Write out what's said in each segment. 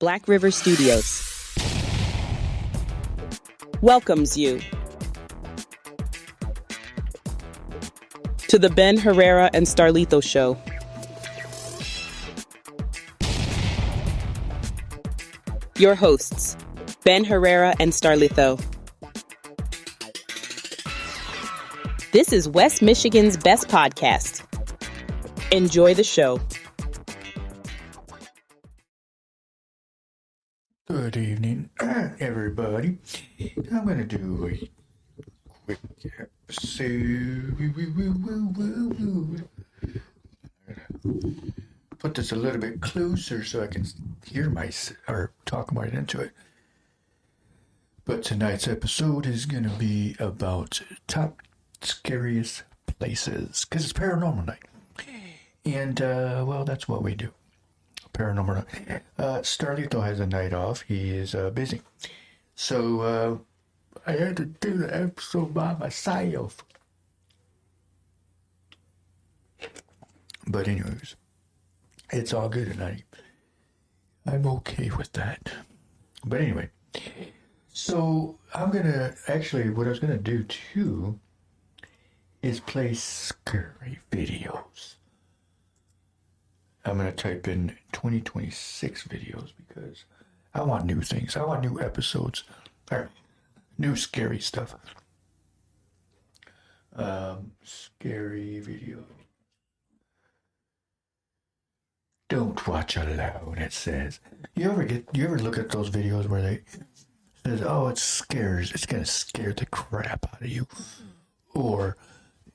Black River Studios welcomes you to the Ben Herrera and Starlito show. Your hosts, Ben Herrera and Starlito. This is West Michigan's best podcast. Enjoy the show. Good evening, everybody. I'm going to do a quick episode. Put this a little bit closer so I can hear or talk right into it. But tonight's episode is going to be about top scariest places, because it's paranormal night. And, well, that's what we do. Paranormal night. Starlito has a night off. He is busy. So, I had to do the episode by myself. But anyways, it's all good tonight. I'm okay with that. But anyway, so I'm going to, actually, what I was going to do too is play scary videos. I'm going to type in 2026 videos because I want new things. I want new episodes. Or new scary stuff. Scary video. Don't watch alone, it says. You ever look at those videos where they says, oh, it's going to scare the crap out of you. Or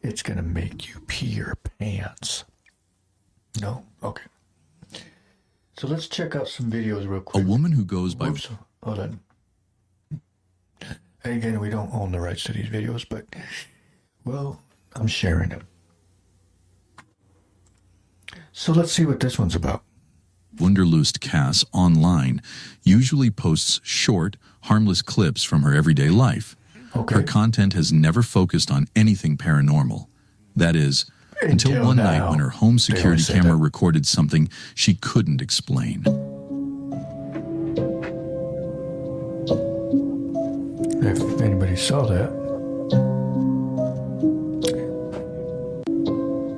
it's going to make you pee your pants. No? Okay. So let's check out some videos real quick. A woman who goes by... Oops, hold on. Again, we don't own the rights to these videos, but, well, I'm sharing them. So let's see what this one's about. Wunderlust Cass online usually posts short, harmless clips from her everyday life. Okay. Her content has never focused on anything paranormal. That is, until one night when her home security camera recorded something she couldn't explain. If anybody saw that.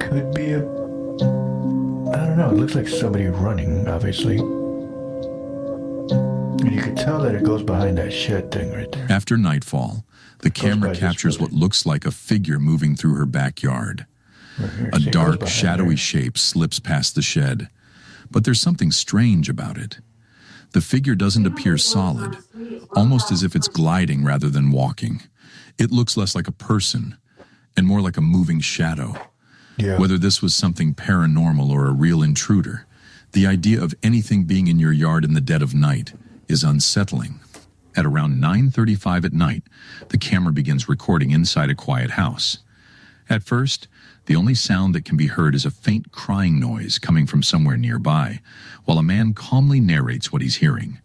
Could be I don't know, it looks like somebody running, obviously. And you can tell that it goes behind that shed thing right there. After nightfall, the camera captures what looks like a figure moving through her backyard. A dark, shadowy shape slips past the shed, but there's something strange about it. The figure doesn't appear solid, almost as if it's gliding rather than walking. It looks less like a person and more like a moving shadow. Yeah. Whether this was something paranormal or a real intruder, the idea of anything being in your yard in the dead of night is unsettling. At around 9:35 at night, the camera begins recording inside a quiet house. At first, the only sound that can be heard is a faint crying noise coming from somewhere nearby, while a man calmly narrates what he's hearing.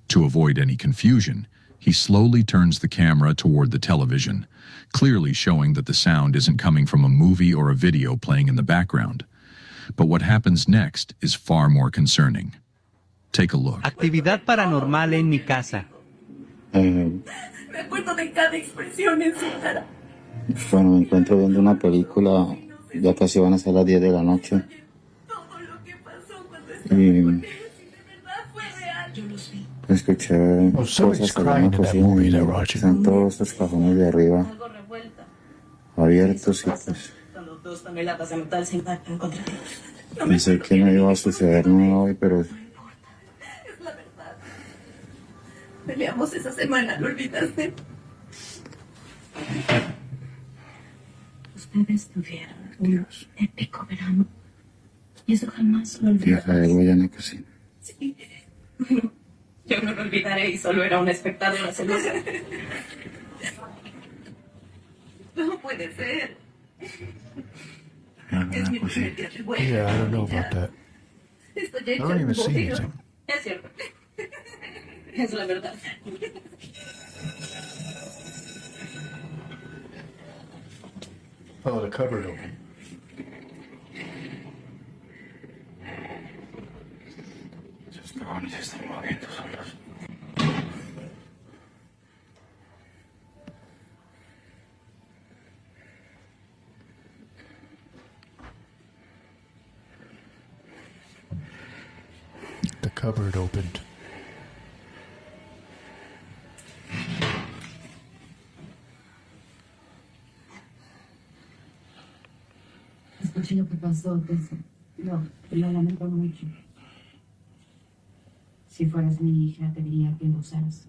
To avoid any confusion, he slowly turns the camera toward the television, clearly showing that the sound isn't coming from a movie or a video playing in the background. But what happens next is far more concerning. Take a look. Actividad paranormal en mi casa. Me acuerdo de cada expresión en su cara. Bueno, me encuentro viendo una película, ya casi van a ser las 10 de la noche. Y escuché cosas en la cocina y están todos estos cajones de arriba abiertos y pues pensé que no iba a suceder nada hoy, pero es la verdad. Peleamos esa semana, ¿lo olvidaste? Ustedes tuvieron un épico verano y eso jamás lo olvidaré. hay algo allá en la cocina. Sí. Yo no lo olvidaré y solo era un espectador celoso. No puede ser. Es mi primer día de vuelta. Yeah, I don't know about that. Estoy I don't even see anything. Es cierto. Es la verdad. Oh, the cupboard open. Just go on, just moviendo solos. The cupboard opened. Escuché lo que pasó, Tessa. Lo lamento mucho. Si fueras mi hija, te diría que lo usaras.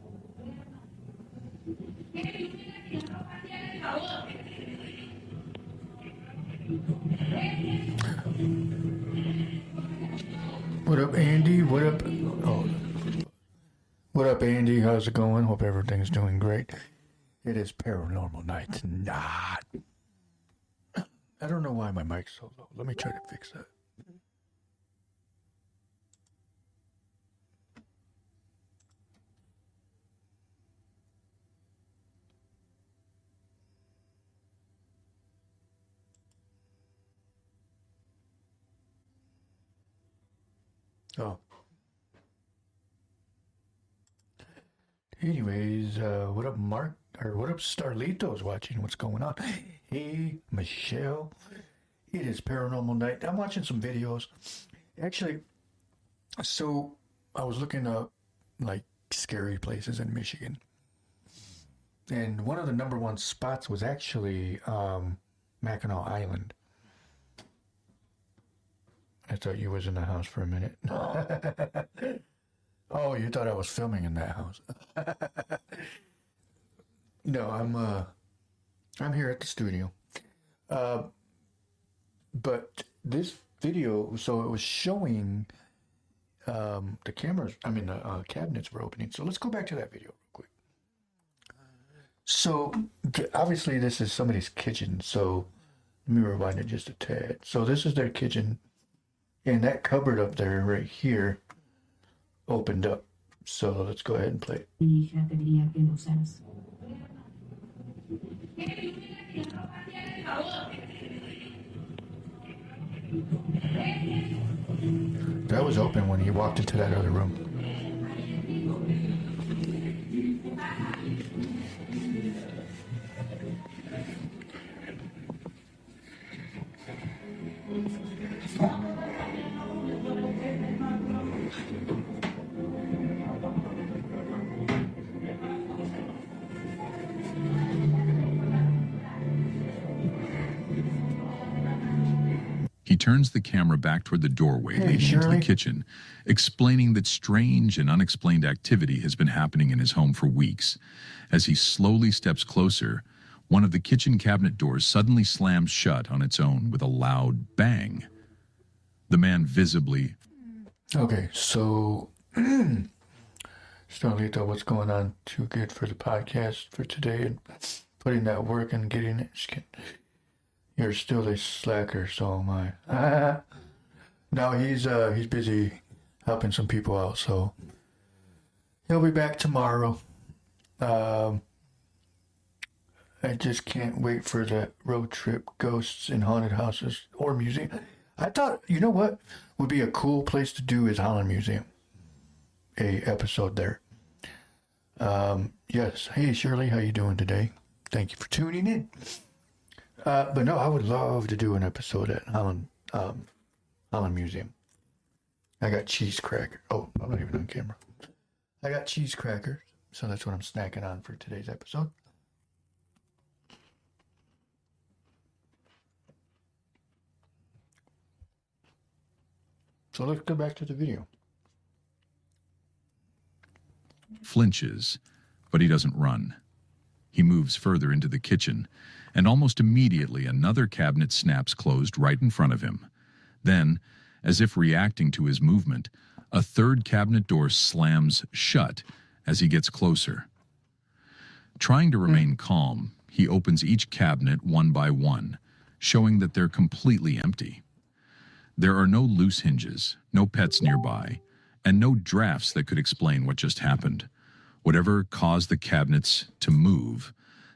What up, Andy? What up? Oh, what up, Andy? How's it going? Hope everything's doing great. It is Paranormal Night. Not. I don't know why my mic's so low. Let me try to fix that. Oh. Anyways, what up, Mark? Or what up, Starlito's watching? What's going on? Hey, Michelle. It is Paranormal Night. I'm watching some videos. Actually, so I was looking up like scary places in Michigan. And one of the number one spots was actually Mackinac Island. I thought you was in the house for a minute. Oh, you thought I was filming in that house. No, I'm here at the studio. But this video, so it was showing the cameras, the cabinets were opening. So let's go back to that video real quick. So obviously this is somebody's kitchen. So let me rewind it just a tad. So this is their kitchen. And that cupboard up there right here opened up. So let's go ahead and play it. That was open when he walked into that other room. He turns the camera back toward the doorway leading into the kitchen, explaining that strange and unexplained activity has been happening in his home for weeks. As he slowly steps closer, one of the kitchen cabinet doors suddenly slams shut on its own with a loud bang. The man visibly... Okay, so... Starlito, what's going on? Too good for the podcast for today and putting that work and getting it. You're still a slacker, so am I. No, he's busy helping some people out, so he'll be back tomorrow. I just can't wait for that road trip, ghosts in haunted houses or museum. I thought, you know what would be a cool place to do is Holland Museum. A episode there. Yes. Hey, Shirley, how you doing today? Thank you for tuning in. But no, I would love to do an episode at Holland Museum. I got cheese crackers. Oh, I'm not even on camera. I got cheese crackers, so that's what I'm snacking on for today's episode. So let's go back to the video. Flinches, but he doesn't run. He moves further into the kitchen, and almost immediately another cabinet snaps closed right in front of him. Then, as if reacting to his movement, a third cabinet door slams shut as he gets closer. Trying to remain calm, he opens each cabinet one by one, showing that they're completely empty. There are no loose hinges, no pets nearby, and no drafts that could explain what just happened. Whatever caused the cabinets to move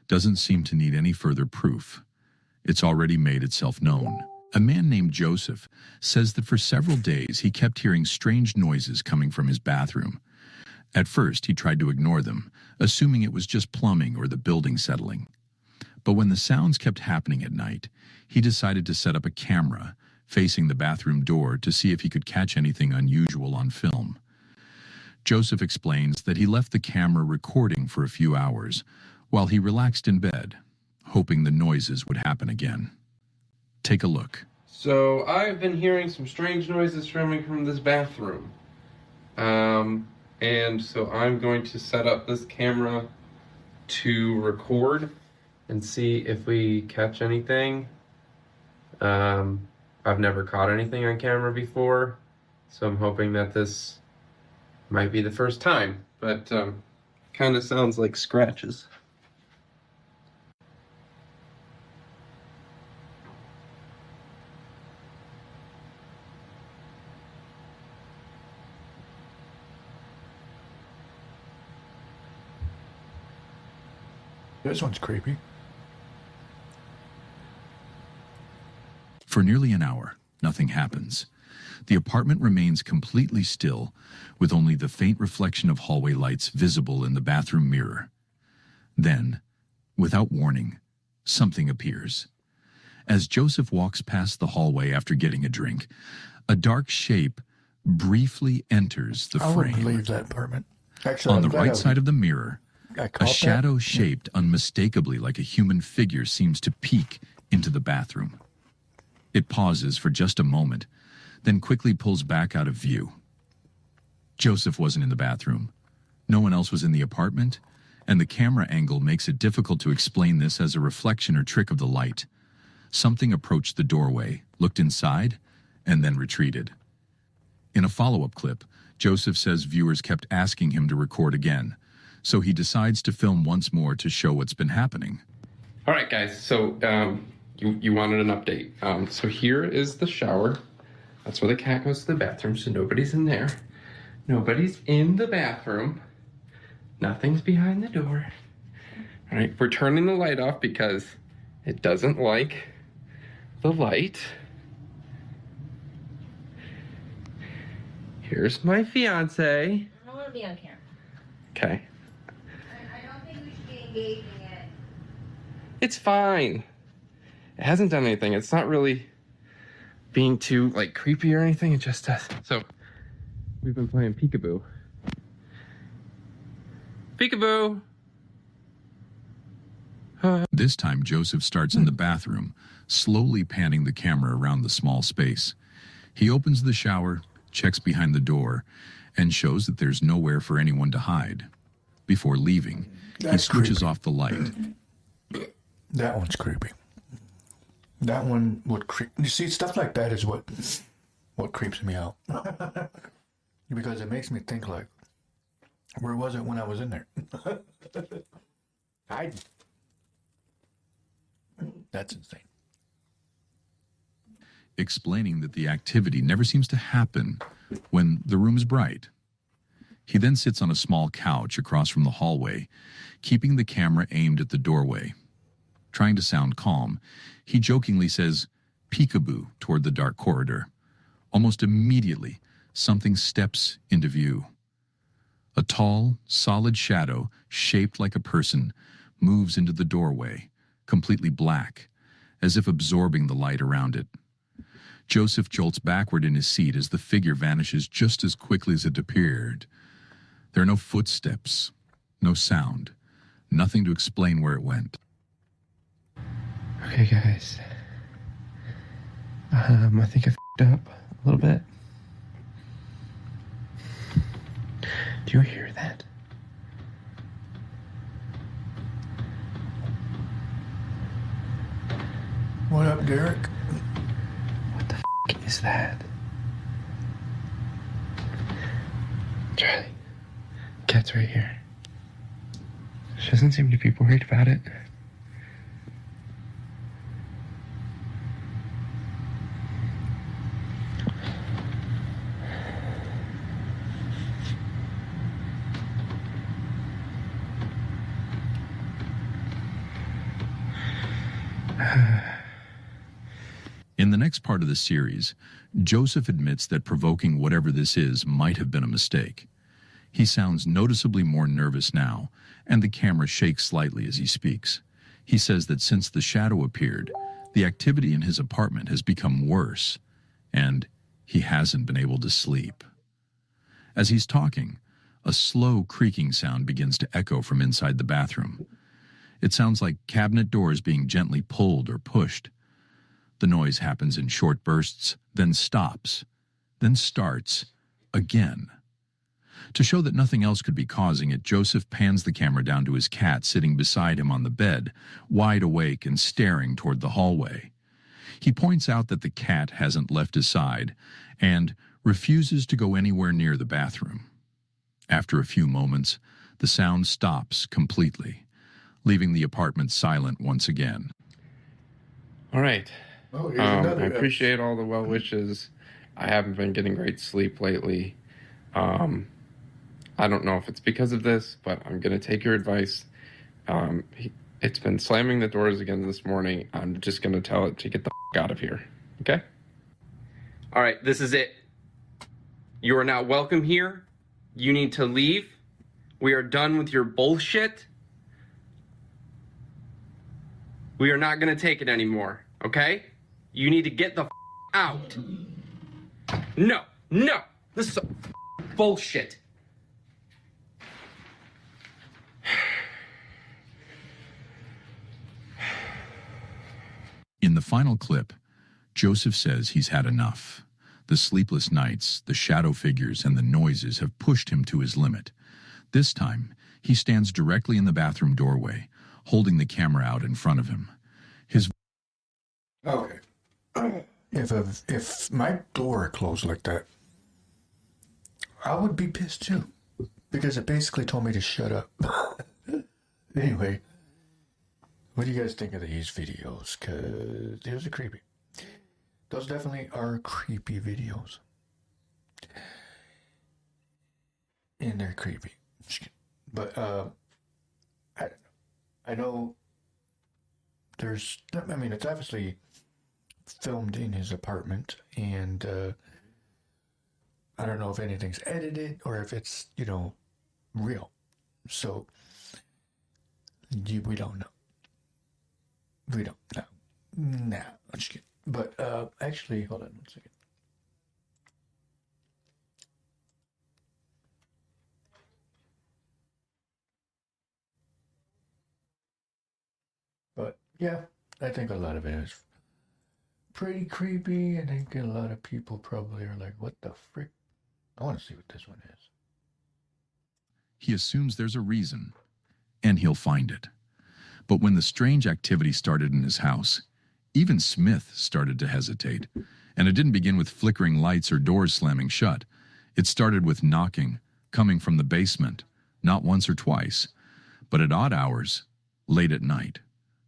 doesn't seem to need any further proof. It's already made itself known. A man named Joseph says that for several days he kept hearing strange noises coming from his bathroom. At first, he tried to ignore them, assuming it was just plumbing or the building settling. But when the sounds kept happening at night, he decided to set up a camera facing the bathroom door to see if he could catch anything unusual on film. Joseph explains that he left the camera recording for a few hours while he relaxed in bed, hoping the noises would happen again. Take a look. So I've been hearing some strange noises coming from this bathroom. And so I'm going to set up this camera to record and see if we catch anything. I've never caught anything on camera before, so I'm hoping that this might be the first time, but kind of sounds like scratches. This one's creepy. For nearly an hour, nothing happens. The apartment remains completely still, with only the faint reflection of hallway lights visible in the bathroom mirror. Then, without warning, something appears. As Joseph walks past the hallway after getting a drink, a dark shape briefly enters the I frame. wouldn't leave that apartment. Actually, On the right side of the mirror, I a caught shadow that. shaped unmistakably like a human figure seems to peek into the bathroom. It pauses for just a moment, then quickly pulls back out of view. Joseph wasn't in the bathroom. No one else was in the apartment, and the camera angle makes it difficult to explain this as a reflection or trick of the light. Something approached the doorway, looked inside, and then retreated. In a follow-up clip, Joseph says viewers kept asking him to record again, so he decides to film once more to show what's been happening. All right, guys, so you wanted an update. So here is the shower. That's where the cat goes to the bathroom, so nobody's in there. Nobody's in the bathroom. Nothing's behind the door. All right, we're turning the light off because it doesn't like the light. Here's my fiance. I don't want to be on camera. Okay. I don't think we should be engaging it. It's fine. It hasn't done anything. It's not really being too, like, creepy or anything. It just does. So, we've been playing peekaboo. Peekaboo! This time, Joseph starts in the bathroom, slowly panning the camera around the small space. He opens the shower, checks behind the door, and shows that there's nowhere for anyone to hide. Before leaving, he switches off the light. That one's creepy. That one would creep. You see, stuff like that is what creeps me out. Because it makes me think, like, where was it when I was in there? That's insane. Explaining that the activity never seems to happen when the room is bright. He then sits on a small couch across from the hallway, keeping the camera aimed at the doorway. Trying to sound calm, he jokingly says, "Peekaboo," toward the dark corridor. Almost immediately, something steps into view. A tall, solid shadow, shaped like a person, moves into the doorway, completely black, as if absorbing the light around it. Joseph jolts backward in his seat as the figure vanishes just as quickly as it appeared. There are no footsteps, no sound, nothing to explain where it went. Okay, guys. I think I f***ed up a little bit. Do you hear that? What up, Derek? What the f*** is that? Charlie. Cat's right here. She doesn't seem to be worried about it. In the next part of the series, Joseph admits that provoking whatever this is might have been a mistake. He sounds noticeably more nervous now, and the camera shakes slightly as he speaks. He says that since the shadow appeared, the activity in his apartment has become worse, and he hasn't been able to sleep. As he's talking, a slow creaking sound begins to echo from inside the bathroom. It sounds like cabinet doors being gently pulled or pushed. The noise happens in short bursts, then stops, then starts again. To show that nothing else could be causing it, Joseph pans the camera down to his cat sitting beside him on the bed, wide awake and staring toward the hallway. He points out that the cat hasn't left his side and refuses to go anywhere near the bathroom. After a few moments, the sound stops completely, leaving the apartment silent once again. All right. Oh, here's I another. appreciate all the well wishes. I haven't been getting great sleep lately. I don't know if it's because of this, but I'm going to take your advice. It's been slamming the doors again this morning. I'm just going to tell it to get the out of here. Okay? All right, this is it. You are not welcome here. You need to leave. We are done with your bullshit. We are not going to take it anymore. Okay? You need to get the out. No. This is bullshit. In the final clip, Joseph says he's had enough. The sleepless nights, the shadow figures, and the noises have pushed him to his limit. This time, he stands directly in the bathroom doorway, holding the camera out in front of him. Okay. If my door closed like that, I would be pissed too, because it basically told me to shut up. Anyway, what do you guys think of these videos? Because those are creepy. Those definitely are creepy videos. And they're creepy. But, I don't know. I know there's, I mean, it's obviously filmed in his apartment, and I don't know if anything's edited or if it's, real. So, we don't know. We don't know. Nah, I'm just kidding. But, actually, hold on 1 second. But, yeah, I think a lot of it is pretty creepy. I think a lot of people probably are like, what the frick? I want to see what this one is. He assumes there's a reason, and he'll find it. But when the strange activity started in his house, even Smith started to hesitate. And it didn't begin with flickering lights or doors slamming shut. It started with knocking, coming from the basement, not once or twice, but at odd hours, late at night,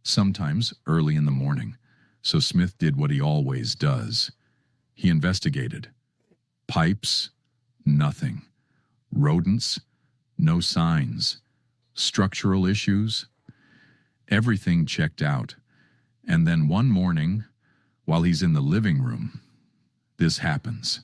sometimes early in the morning. So Smith did what he always does. He investigated. Pipes, nothing. Rodents, no signs. Structural issues, everything checked out. And then one morning, while he's in the living room, this happens.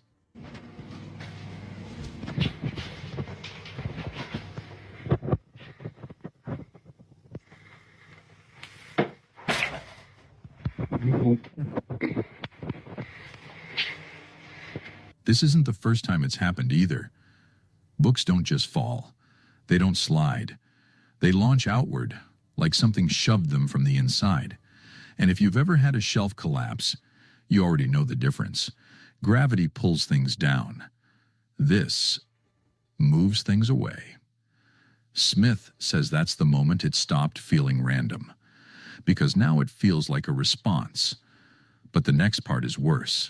This isn't the first time it's happened either. Books don't just fall. They don't slide. They launch outward, like something shoved them from the inside. And if you've ever had a shelf collapse, you already know the difference. Gravity pulls things down. This moves things away. Smith says that's the moment it stopped feeling random, because now it feels like a response. But the next part is worse,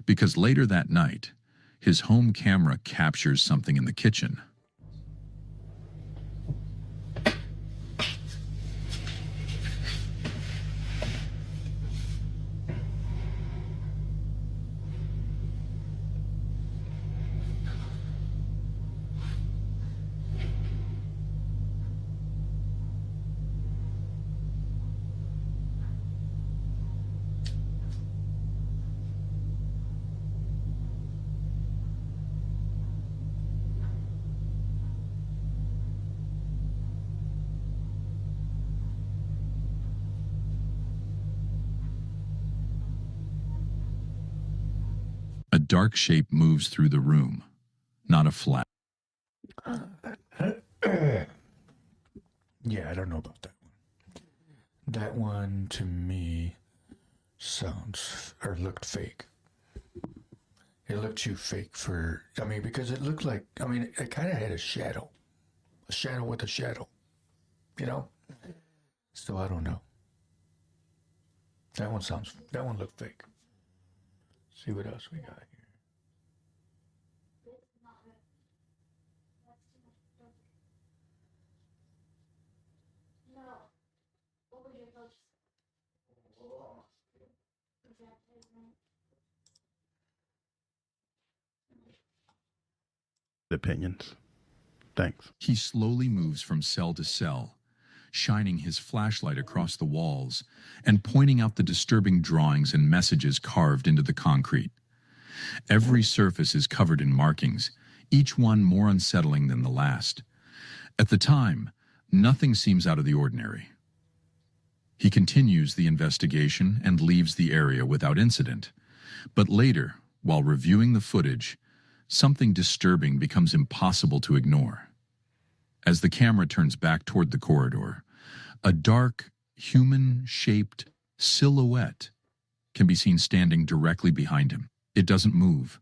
because later that night, his home camera captures something in the kitchen. A dark shape moves through the room, not a flash. Yeah, I don't know about that one. That one, to me, sounds or looked fake. It looked too fake for, because it looked like, it kind of had a shadow with a shadow, So I don't know. That one looked fake. See what else we got here. Opinions. Thanks. He slowly moves from cell to cell, shining his flashlight across the walls and pointing out the disturbing drawings and messages carved into the concrete. Every surface is covered in markings, each one more unsettling than the last. At the time, nothing seems out of the ordinary. He continues the investigation and leaves the area without incident. But later, while reviewing the footage, something disturbing becomes impossible to ignore. As the camera turns back toward the corridor, a dark, human-shaped silhouette can be seen standing directly behind him. It doesn't move,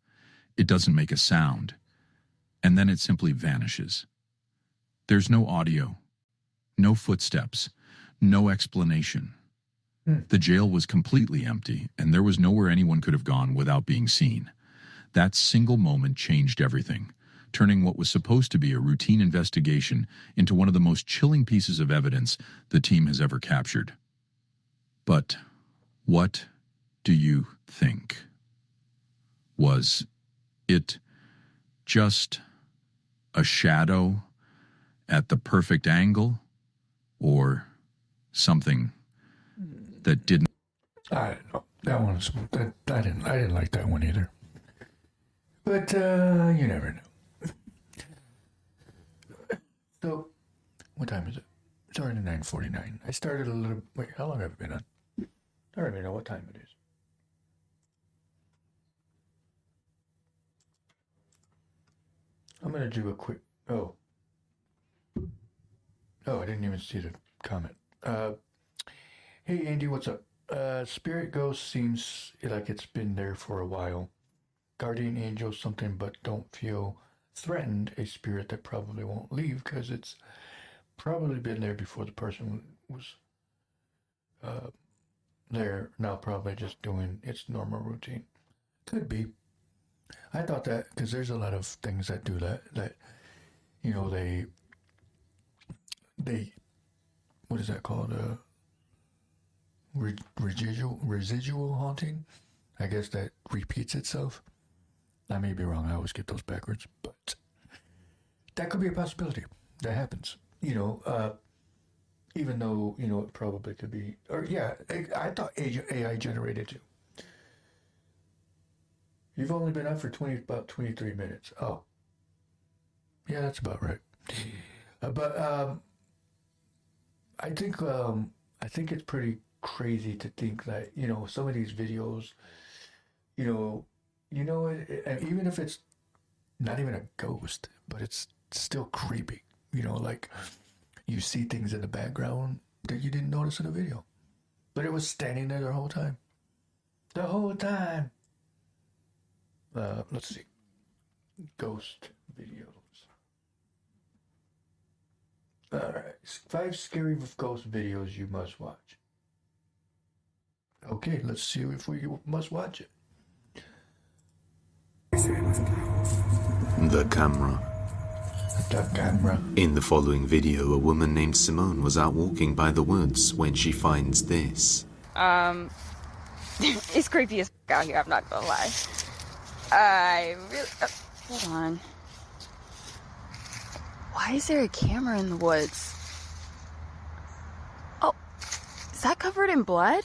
it doesn't make a sound, and then it simply vanishes. There's no audio, no footsteps, no explanation. The jail was completely empty, and there was nowhere anyone could have gone without being seen. That single moment changed everything, turning what was supposed to be a routine investigation into one of the most chilling pieces of evidence the team has ever captured. But what do you think? Was it just a shadow at the perfect angle, or something that didn't? I don't know. That one's I didn't like that one either. But you never know. So, what time is it? It's already 9:49. I started a little. Wait, how long have I been on? I don't even know what time it is. I'm gonna do a quick. Oh, I didn't even see the comment. Hey Andy, what's up? Spirit Ghost seems like it's been there for a while. Guardian angel something, but don't feel threatened. A spirit that probably won't leave because it's probably been there before the person was there. Now probably just doing its normal routine. Could be. I thought that because there's a lot of things that do that they what is that called? Residual haunting. I guess that repeats itself. I may be wrong. I always get those backwards, but that could be a possibility. That happens. Even though it probably could be. Or yeah, I thought AI generated too. You've only been up for about 23 minutes. Oh, yeah, that's about right. But I think it's pretty crazy to think that some of these videos, and even if it's not even a ghost, but it's still creepy. Like you see things in the background that you didn't notice in the video, but it was standing there the whole time. The whole time. Let's see. Ghost videos. Alright. 5 scary ghost videos you must watch. Okay, let's see if we must watch it. The camera. The camera. In the following video, a woman named Simone was out walking by the woods when she finds this. It's creepy as out here, I'm not gonna lie. I really... hold on. Why is there a camera in the woods? Oh, is that covered in blood?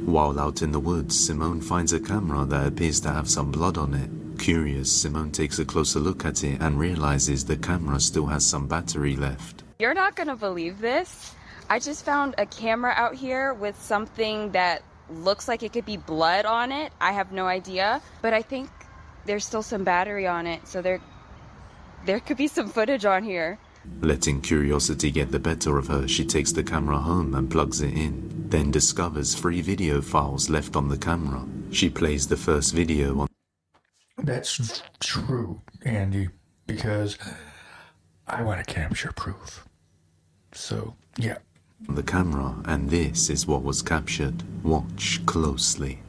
While out in the woods, Simone finds a camera that appears to have some blood on it. Curious, Simone takes a closer look at it and realizes the camera still has some battery left. You're not gonna believe this. I just found a camera out here with something that looks like it could be blood on it. I have no idea, but I think there's still some battery on it, so there could be some footage on here. Letting curiosity get the better of her, she takes the camera home and plugs it in, then discovers 3 video files left on the camera. She plays the first video on. That's true, Andy, because I want to capture proof. So, yeah. The camera, and this is what was captured. Watch closely.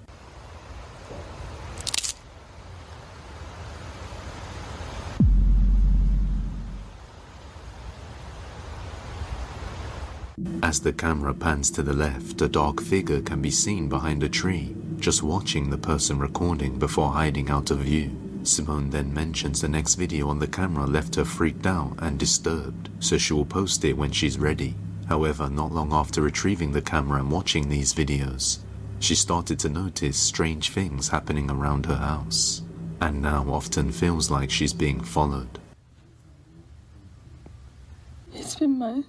As the camera pans to the left, a dark figure can be seen behind a tree, just watching the person recording before hiding out of view. Simone then mentions the next video on the camera left her freaked out and disturbed, so she will post it when she's ready. However, not long after retrieving the camera and watching these videos, she started to notice strange things happening around her house, and now often feels like she's being followed. It's been months.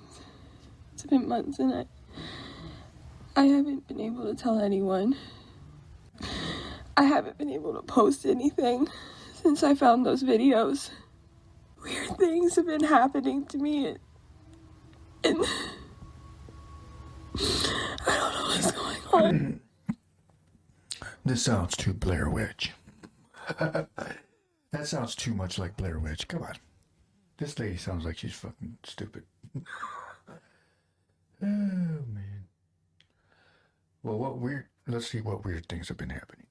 It's been months and I haven't been able to tell anyone. I haven't been able to post anything since I found those videos. Weird things have been happening to me and I don't know what's going on. This sounds too Blair Witch. That sounds too much like Blair Witch. Come on. This lady sounds like she's fucking stupid. Oh, man. Well, let's see what weird things have been happening.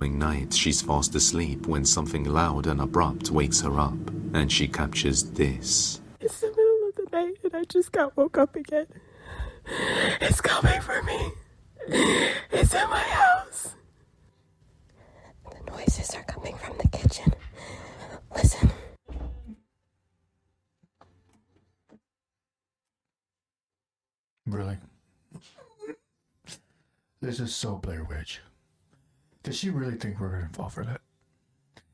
Nights, she's fast asleep when something loud and abrupt wakes her up, and she captures this. It's the middle of the night and I just got woke up again. It's coming for me. It's in my house. The noises are coming from the kitchen. Listen. Really? This is so Blair Witch. Does she really think we're going to fall for that?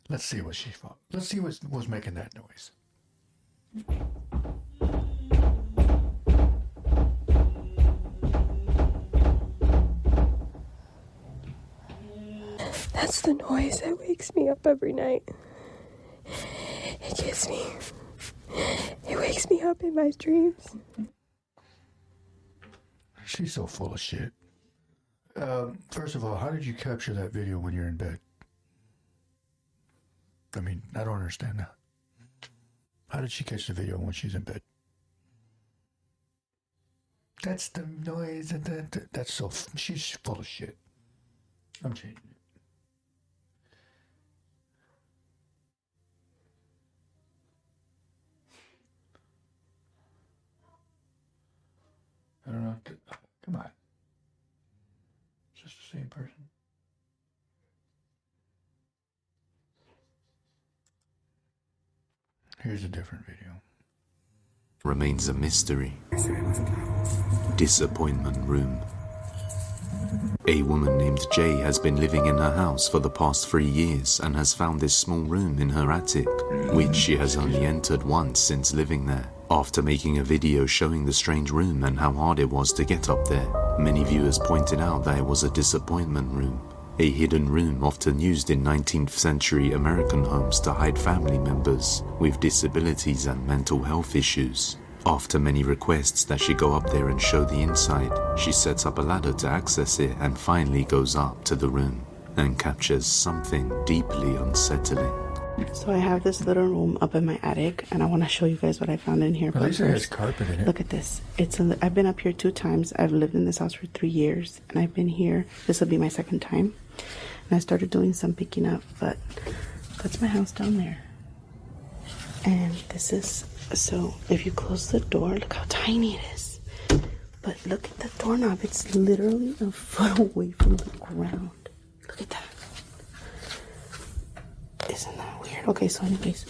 Let's see what she thought. Let's see what was making that noise. That's the noise that wakes me up every night. It wakes me up in my dreams. She's so full of shit. First of all, how did you capture that video when you're in bed? I mean, I don't understand that. How did she catch the video when she's in bed? That's the noise. That's so... She's full of shit. I'm changing it. I don't know. Come on. It's just the same person. Here's a different video. Remains a mystery. Disappointment room. A woman named Jay has been living in her house for the past 3 years and has found this small room in her attic, which she has only entered once since living there. After making a video showing the strange room and how hard it was to get up there, many viewers pointed out that it was a disappointment room, a hidden room often used in 19th century American homes to hide family members with disabilities and mental health issues. After many requests that she go up there and show the inside, she sets up a ladder to access it and finally goes up to the room and captures something deeply unsettling. So I have this little room up in my attic, and I want to show you guys what I found in here. At least it has carpet in it. Look at this. I've been up here 2 times. I've lived in this house for 3 years, and I've been here. This will be my 2nd time. And I started doing some picking up, but that's my house down there. And this is, so if you close the door, look how tiny it is. But look at the doorknob. It's literally a foot away from the ground. Look at that. Isn't that weird? Okay, so anyways,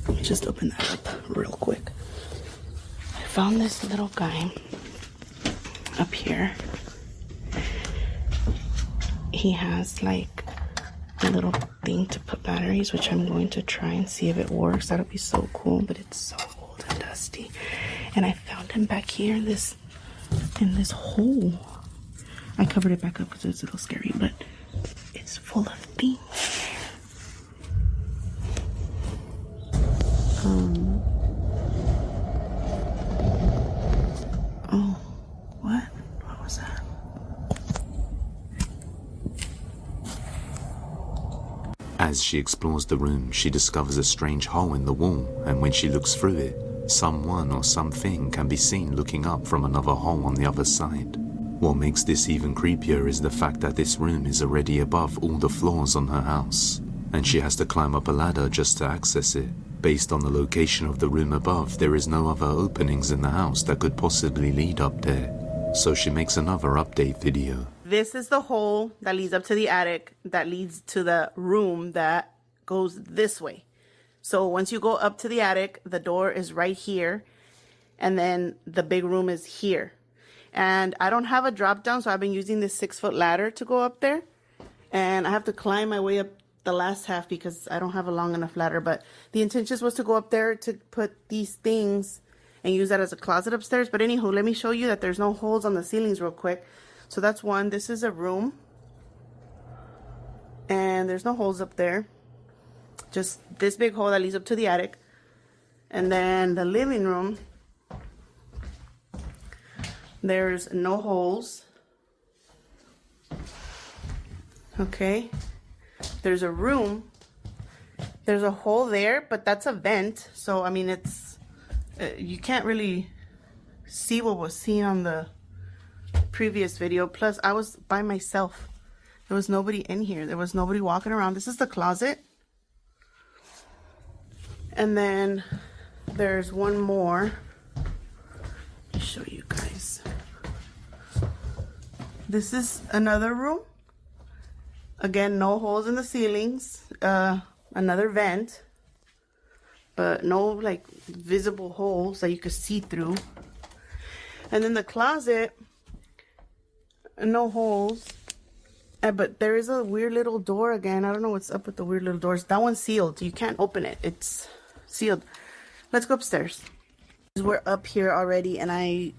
let me just open that up real quick. I found this little guy up here. He has like a little thing to put batteries, which I'm going to try and see if it works. That'll be so cool, but it's so old and dusty. And I found him back here in this hole. I covered it back up because it's a little scary, but it's full of things. Oh, what? What was that? As she explores the room, she discovers a strange hole in the wall, and when she looks through it, someone or something can be seen looking up from another hole on the other side. What makes this even creepier is the fact that this room is already above all the floors on her house, and she has to climb up a ladder just to access it. Based on the location of the room above, there is no other openings in the house that could possibly lead up there. So she makes another update video. This is the hole that leads up to the attic that leads to the room that goes this way. So once you go up to the attic, the door is right here, and then the big room is here. And I don't have a drop down, so I've been using this 6-foot ladder to go up there. And I have to climb my way up the last half because I don't have a long enough ladder. But the intention was to go up there to put these things and use that as a closet upstairs. But anywho, let me show you that there's no holes on the ceilings real quick. So that's one. This is a room. And there's no holes up there. Just this big hole that leads up to the attic. And then the living room. There's no holes. Okay. There's a room. There's a hole there, but that's a vent. So, I mean, it's... you can't really see what was seen on the previous video. Plus, I was by myself. There was nobody in here. There was nobody walking around. This is the closet. And then there's one more. Let me show you guys. This is another room. Again, no holes in the ceilings. Another vent. But no, like, visible holes that you could see through. And then the closet, no holes. But there is a weird little door again. I don't know what's up with the weird little doors. That one's sealed. You can't open it. It's sealed. Let's go upstairs. We're up here already, and I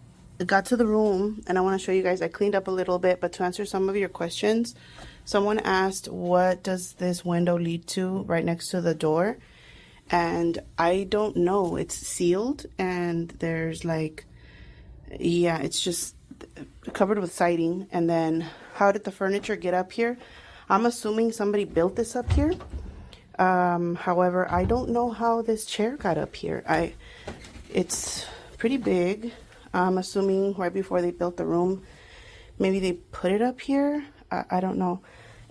got to the room, and I want to show you guys. I cleaned up a little bit, but to answer some of your questions, someone asked, what does this window lead to right next to the door? And I don't know. It's sealed, and there's like, yeah, it's just covered with siding. And then how did the furniture get up here? I'm assuming somebody built this up here. However, I don't know how this chair got up here. It's pretty big. I'm assuming right before they built the room, maybe they put it up here. I don't know.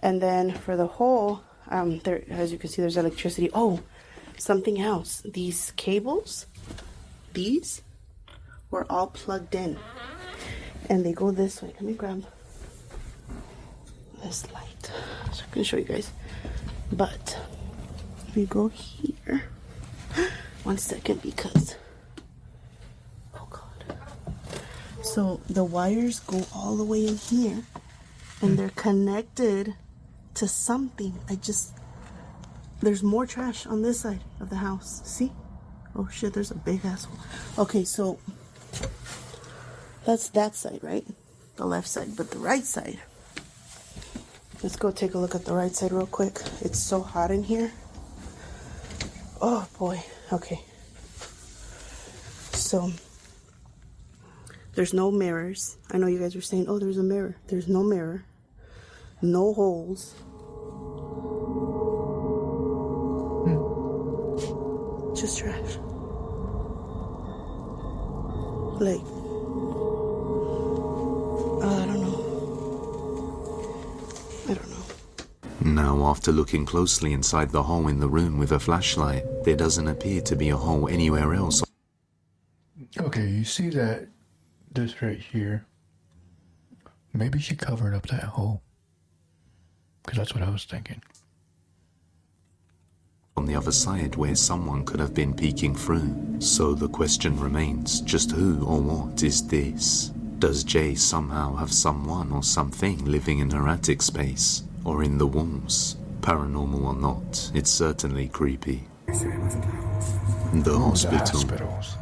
And then for the hole, there, as you can see, there's electricity. Oh, something else. These cables, these were all plugged in, and they go this way. Let me grab this light so I can show you guys. But we go here. 1 second, because oh god. So the wires go all the way in here, and they're connected to something. There's more trash on this side of the house. See? Oh shit, there's a big asshole. Okay, so that's that side, right? The left side. But the right side, let's go take a look at the right side real quick. It's so hot in here. Oh boy. Okay. So there's no mirrors. I know you guys are saying, oh, there's a mirror. There's no mirror. No holes. Just trash. Like, I don't know. I don't know. Now, after looking closely inside the hole in the room with a flashlight, there doesn't appear to be a hole anywhere else. Okay, you see that, this right here? Maybe she covered up that hole. Because that's what I was thinking. On the other side where someone could have been peeking through. So the question remains, just who or what is this? Does Jay somehow have someone or something living in her attic space? Or in the walls? Paranormal or not, it's certainly creepy. The hospitals.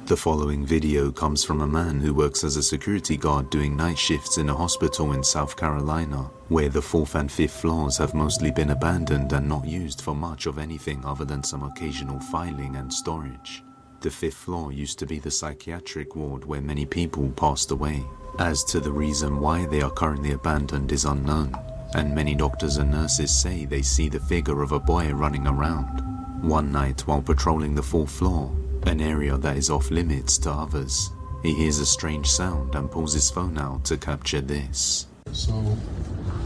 The following video comes from a man who works as a security guard doing night shifts in a hospital in South Carolina, where the 4th and 5th floors have mostly been abandoned and not used for much of anything other than some occasional filing and storage. The 5th floor used to be the psychiatric ward where many people passed away. As to the reason why they are currently abandoned is unknown, and many doctors and nurses say they see the figure of a boy running around. One night while patrolling the 4th floor, an area that is off limits to others, he hears a strange sound and pulls his phone out to capture this. So,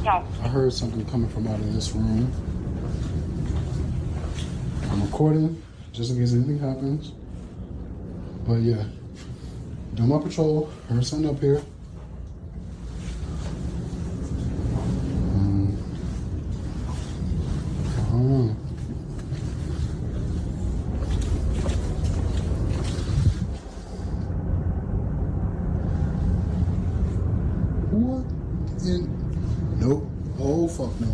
I heard something coming from out of this room. I'm recording, just in case anything happens. But yeah, doing my patrol, heard something up here. I don't know. Nope. Oh, fuck no.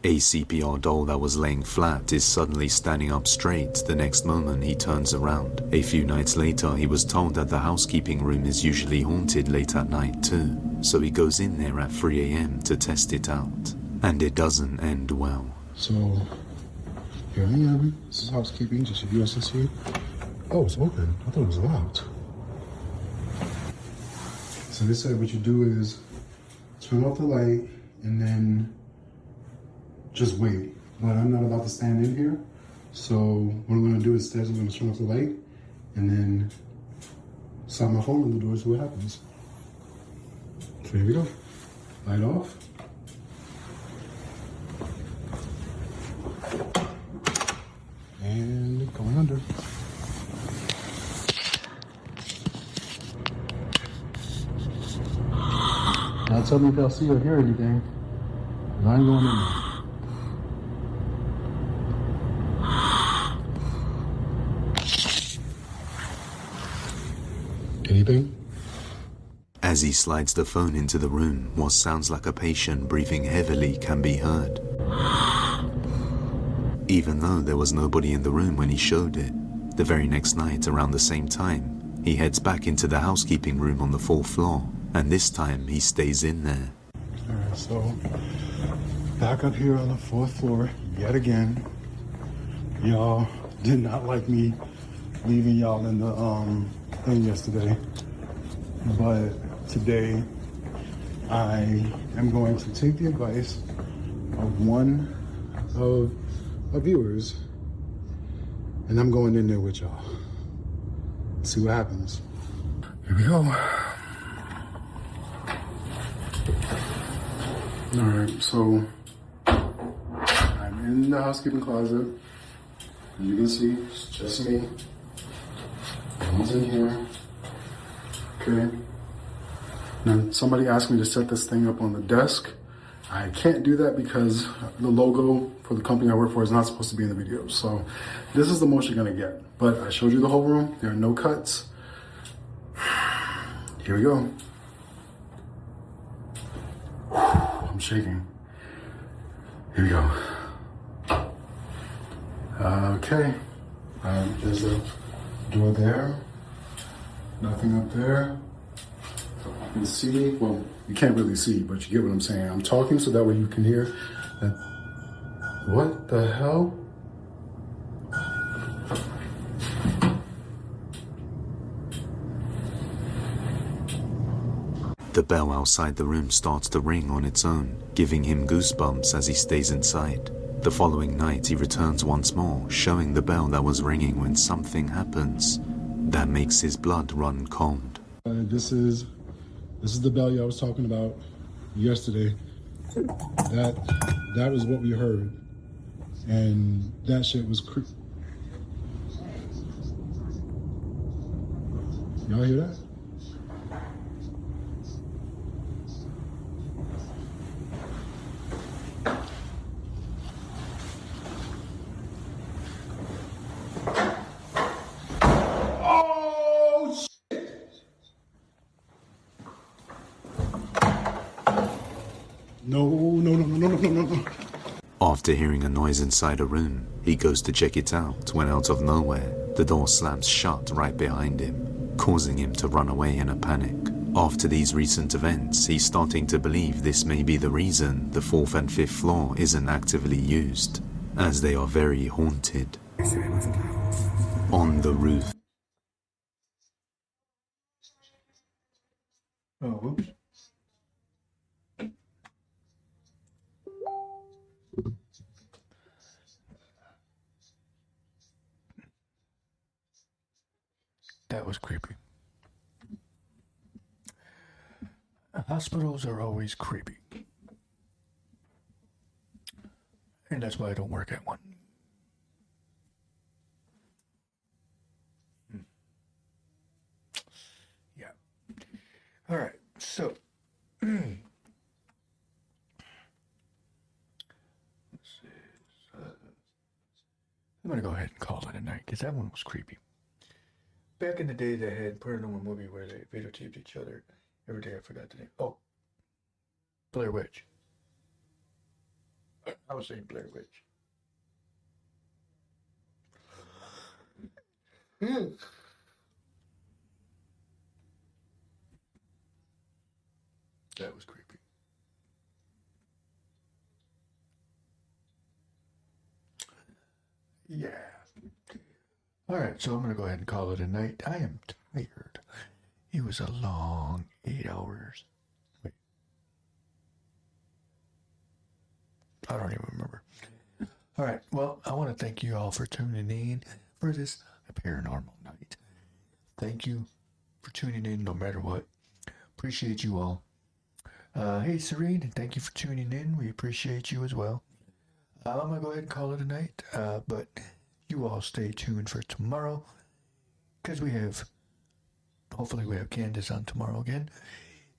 A CPR doll that was laying flat is suddenly standing up straight the next moment he turns around. A few nights later, he was told that the housekeeping room is usually haunted late at night too, so he goes in there at 3 a.m. to test it out. And it doesn't end well. So, here I am. This is housekeeping, just a USSC. Oh, it's open. I thought it was locked. So they said what you do is turn off the light and then just wait. But I'm not about to stand in here. So what I'm gonna do is I'm gonna turn off the light and then slide my phone in the door, see what happens. So here we go. Light off. And going under. Now tell me if y'all see or hear anything. I ain't going in there. Anything? As he slides the phone into the room, what sounds like a patient breathing heavily can be heard. Even though there was nobody in the room when he showed it, the very next night around the same time, he heads back into the housekeeping room on the 4th floor, and this time he stays in there. Alright, so back up here on the 4th floor yet again. Y'all did not like me leaving y'all in the thing yesterday, but today I am going to take the advice of one of our viewers, and I'm going in there with y'all. See what happens. Here we go. All right, so I'm in the housekeeping closet. You can see it's just me. He's in here. Okay. Now somebody asked me to set this thing up on the desk. I can't do that because the logo for the company I work for is not supposed to be in the video. So this is the most you're gonna get. But I showed you the whole room. There are no cuts. Here we go. I'm shaking. Here we go. Okay. There's a door there. Nothing up there. You can see, well, you can't really see, but you get what I'm saying. I'm talking so that way you can hear that. What the hell? The bell outside the room starts to ring on its own, giving him goosebumps as he stays inside. The following night, he returns once more, showing the bell that was ringing when something happens that makes his blood run cold. This is the bell I was talking about yesterday. That was what we heard, and that shit was creepy. Y'all hear that? No. After hearing a noise inside a room, he goes to check it out when out of nowhere, the door slams shut right behind him. causing him to run away in a panic. After these recent events, he's starting to believe this may be the reason the 4th and 5th floor isn't actively used, as they are very haunted. On the roof. Oh, whoops. That was creepy. Hospitals are always creepy. And that's why I don't work at one. Yeah. All right. So, let's see. I'm going to go ahead and call it a night because that one was creepy. Back in the day, they had paranormal movie where they videotaped each other every day. I forgot the name. Oh, Blair Witch. I was saying Blair Witch. That was creepy. Yeah. All right, so I'm going to go ahead and call it a night. I am tired. It was a long 8 hours. Wait. I don't even remember. All right, well, I want to thank you all for tuning in for this paranormal night. Thank you for tuning in no matter what. Appreciate you all. Hey, Serene, thank you for tuning in. We appreciate you as well. I'm going to go ahead and call it a night, but you all stay tuned for tomorrow because hopefully we have Candace on tomorrow again,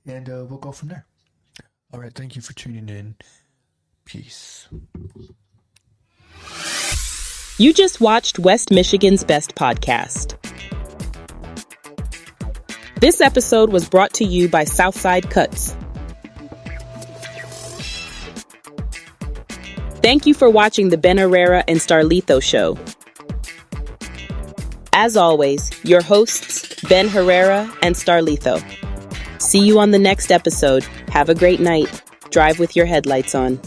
and we'll go from there. All right, thank you for tuning in. Peace. You just watched West Michigan's Best Podcast. This episode was brought to you by Southside Cuts. Thank you for watching the Ben Herrera and Starlito show. As always, your hosts, Ben Herrera and Starlito. See you on the next episode. Have a great night. Drive with your headlights on.